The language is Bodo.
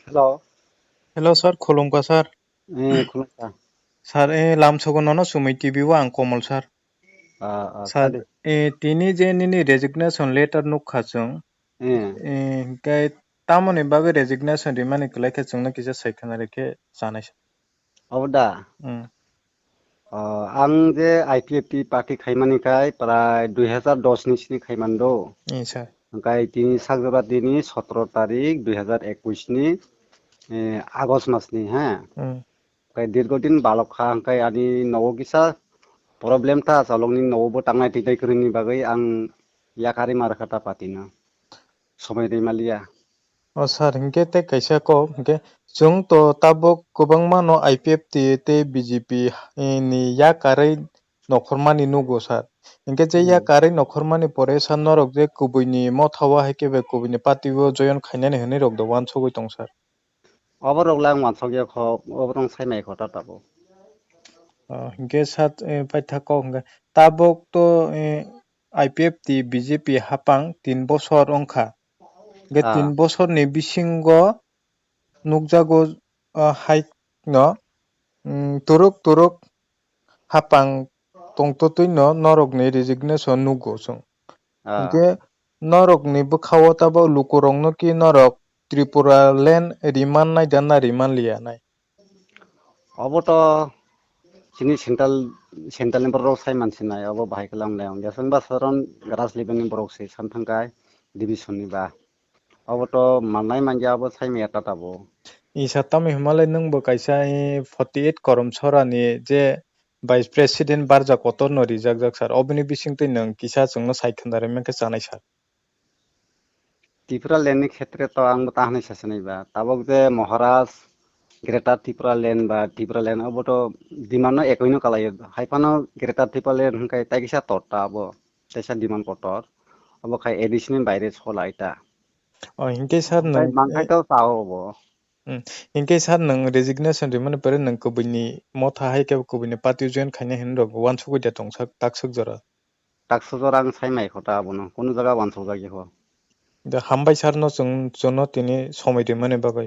Hello, Hello sir, khulumka sir. खुलुमबाय Sir, lamsogonono sumai TV wa ang komal sir. Sir, सादि tini je nini resignation letter nukha chung. Kai tamoni bagai resignation rimani kulai ke chungna kisa saikana reke janai sir. अब दा आं जे आइपिएफटि पार्टी खाइमानिखाय प्राय 2010 नि सिनि खाइमानदो Sir. ओमफ्राय दिनै सागजरा दिनै 17 तारिख 2021 नि आगस्ट मासनि हा ओमफ्राय दीर्घदिन बालकखा ओमफ्राय आंनि न'आव किसा प्रब्लेम था चालंनि न'आवबो थांनाय थैनाय गोरोंनि बागै आं याकारि मारखाता पार्टिनो समाय दैमालिया Sir, hingke te kaisa ko hingke chung to tabok kubangma no IPFT te BJP ni yakarei nokhormani nugo sir. Hingke je yakarei nokhormani pore san norok je kubuini mothawa haikebe kubuini party o join khainani hini rok do wan sogoi tong sir. अबरगला आं मानसगिया ख अबरं सायमाय खता Tabo Hingke sat paitha ko hingke tabok to IPFT BJP hapang 3 bochor ongkha. Hingke 3 bochor ni bisingo nukjago haik no turuk hapang tongtotui no norok ni resignation nugo chung. Hingke norok ni bwkhao tabo lukurok no ki norok Tipraland remand naida na remand liya nai. अबोथ' जोंनि सेन्ट्रेलनि बर'आव सायमानसिनाय अब बाहाय खालामनायाव गेसनबा सारन राजलेबेलनि बर'सै सानथांगाय डिभिसननि बा अबोथ' माननाय मानजायाबो सायमाया ताताबो Isa tami himalay nung bo kaisa 48 korom sorani je vice president barja kotor no rijak jak sar obini bisingtui nung kisa chungno saikhandare mengke chanai sar. टिप्रालेण्डनि क्षेत्रे तो आंबो ताहनै सासनैबा ताबक जे महाराज ग्रेटार टिप्रालेण्ड बा टिप्रालेण्ड अबोथ' दिमानो एकैनो कालायो हाइफानो ग्रेटार टिप्रालेण्ड हंखाय ताइगिसा तोरता अबो तैसा दिमान कोटर अबो खाय एडिशनल बायरे सलाइता Hingke sar nung मानखायथ' ताओ अबो hingke sar nung resignation rimani pore nung kubini motha haike kubini party join khaina hinrok wan sugoi da tong sak tak sakjora. ताकसजर आं सायमाय खता अबोनो कुनु जागा वानसौ जागिखो Da hambai sar no chung jono tini somai rimani bagai.